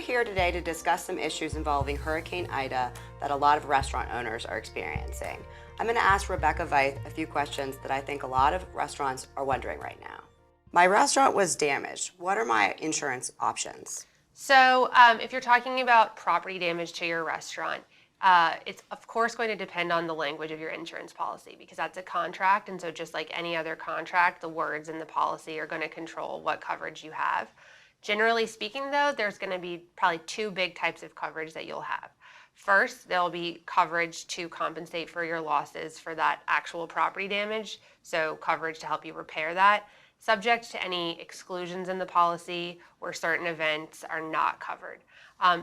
here today to discuss some issues involving Hurricane Ida that a lot of restaurant owners are experiencing. I'm going to ask Rebecca Veith a few questions that I think a lot of restaurants are wondering right now. My restaurant was damaged. What are my insurance options? So if you're talking about property damage to your restaurant, it's of course going to depend on the language of your insurance policy because that's a contract, and so just like any other contract, the words in the policy are going to control what coverage you have. Generally speaking though, there's going to be probably two big types of coverage that you'll have. First, there'll be coverage to compensate for your losses for that actual property damage, so coverage to help you repair that, subject to any exclusions in the policy where certain events are not covered.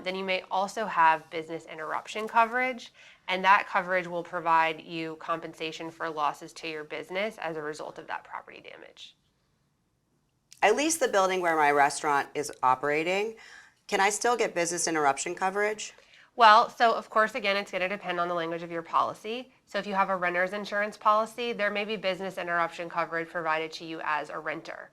Then you may also have business interruption coverage, and that coverage will provide you compensation for losses to your business as a result of that property damage. I lease the building where my restaurant is operating. Can I still get business interruption coverage? Well, so of course, again, it's going to depend on the language of your policy. So if you have a renter's insurance policy, there may be business interruption coverage provided to you as a renter.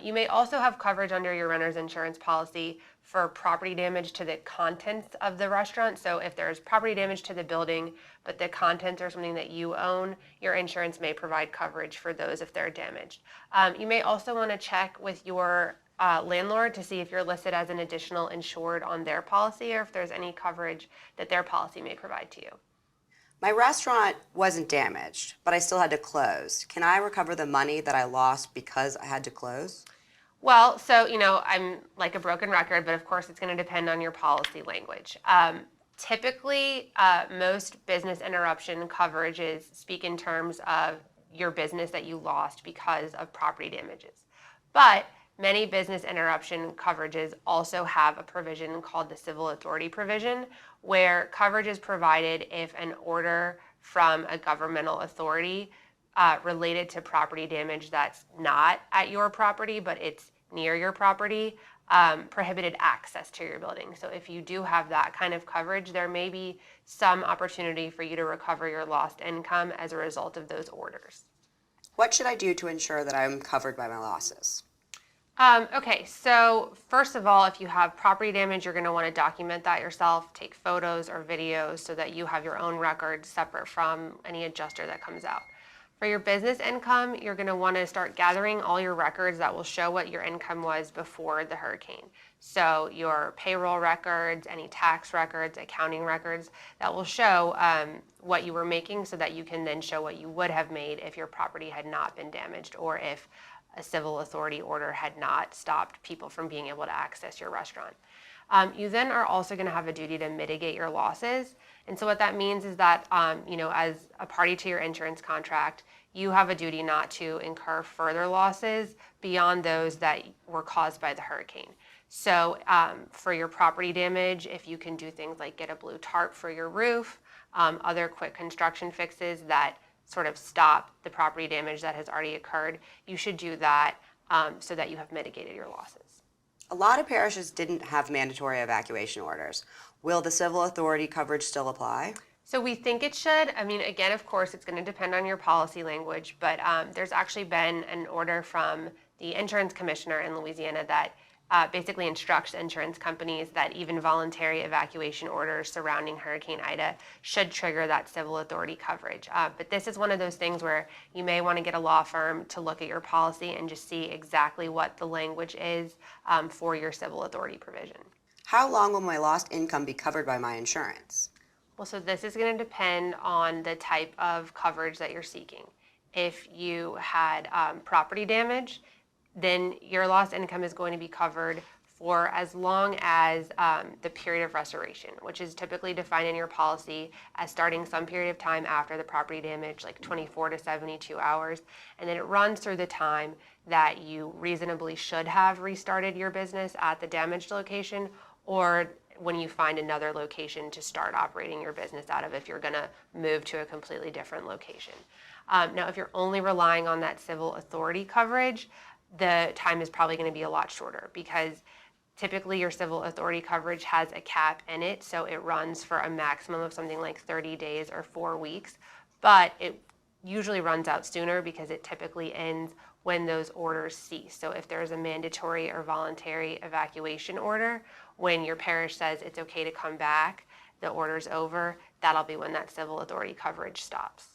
You may also have coverage under your renter's insurance policy for property damage to the contents of the restaurant. So if there's property damage to the building, but the contents are something that you own, your insurance may provide coverage for those if they're damaged. You may also want to check with your landlord to see if you're listed as an additional insured on their policy or if there's any coverage that their policy may provide to you. My restaurant wasn't damaged, but I still had to close. Can I recover the money that I lost because I had to close? Well, so, I'm like a broken record, but of course it's going to depend on your policy language. Typically, most business interruption coverages speak in terms of your business that you lost because of property damages. But many business interruption coverages also have a provision called the civil authority provision, where coverage is provided if an order from a governmental authority related to property damage that's not at your property, but it's near your property, prohibited access to your building. So if you do have that kind of coverage, there may be some opportunity for you to recover your lost income as a result of those orders. What should I do to ensure that I'm covered by my losses? Okay, so first of all, if you have property damage, you're going to want to document that yourself, take photos or videos so that you have your own records separate from any adjuster that comes out. For your business income, you're going to want to start gathering all your records that will show what your income was before the hurricane. So your payroll records, any tax records, accounting records that will show what you were making so that you can then show what you would have made if your property had not been damaged or if a civil authority order had not stopped people from being able to access your restaurant. You then are also going to have a duty to mitigate your losses. And so what that means is that, as a party to your insurance contract, you have a duty not to incur further losses beyond those that were caused by the hurricane. So for your property damage, if you can do things like get a blue tarp for your roof, other quick construction fixes that sort of stop the property damage that has already occurred, you should do that so that you have mitigated your losses. A lot of parishes didn't have mandatory evacuation orders. Will the civil authority coverage still apply? So we think it should. I mean, again, of course, it's going to depend on your policy language, but there's actually been an order from the insurance commissioner in Louisiana that basically instructs insurance companies that even voluntary evacuation orders surrounding Hurricane Ida should trigger that civil authority coverage. But this is one of those things where you may want to get a law firm to look at your policy and just see exactly what the language is for your civil authority provision. How long will my lost income be covered by my insurance? Well, so this is going to depend on the type of coverage that you're seeking. If you had property damage, then your lost income is going to be covered for as long as the period of restoration, which is typically defined in your policy as starting some period of time after the property damage, like 24 to 72 hours, and then it runs through the time that you reasonably should have restarted your business at the damaged location, or when you find another location to start operating your business out of if you're going to move to a completely different location. Now, if you're only relying on that civil authority coverage, the time is probably going to be a lot shorter because typically your civil authority coverage has a cap in it, so it runs for a maximum of something like 30 days or 4 weeks, but it usually runs out sooner because it typically ends when those orders cease. So if there's a mandatory or voluntary evacuation order, when your parish says it's okay to come back, the order's over, that'll be when that civil authority coverage stops.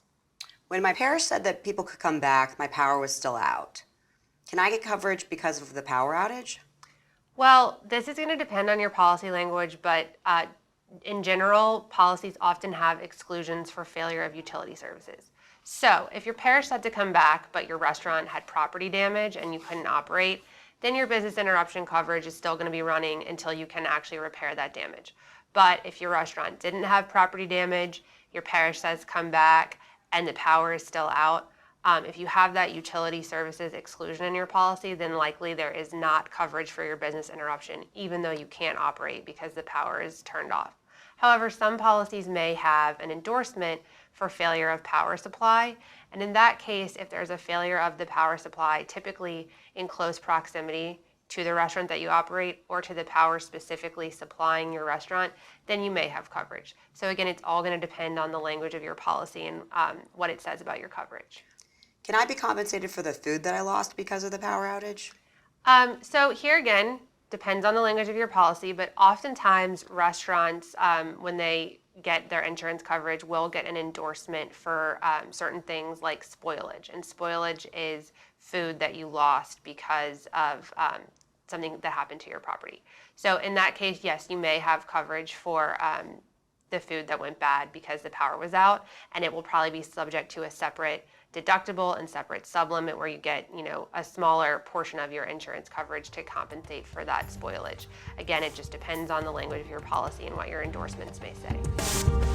When my parish said that people could come back, my power was still out. Can I get coverage because of the power outage? Well, this is going to depend on your policy language, but in general, policies often have exclusions for failure of utility services. So if your parish said to come back, but your restaurant had property damage and you couldn't operate, then your business interruption coverage is still going to be running until you can actually repair that damage. But if your restaurant didn't have property damage, your parish says come back, and the power is still out, if you have that utility services exclusion in your policy, then likely there is not coverage for your business interruption, even though you can't operate because the power is turned off. However, some policies may have an endorsement for failure of power supply, and in that case, if there's a failure of the power supply, typically in close proximity to the restaurant that you operate or to the power specifically supplying your restaurant, then you may have coverage. So again, it's all going to depend on the language of your policy and what it says about your coverage. Can I be compensated for the food that I lost because of the power outage? So here again, depends on the language of your policy, but oftentimes restaurants, when they get their insurance coverage, will get an endorsement for certain things like spoilage. And spoilage is food that you lost because of something that happened to your property. So in that case, yes, you may have coverage for the food that went bad because the power was out, and it will probably be subject to a separate deductible and separate sublimit where you get, a smaller portion of your insurance coverage to compensate for that spoilage. Again, it just depends on the language of your policy and what your endorsements may say.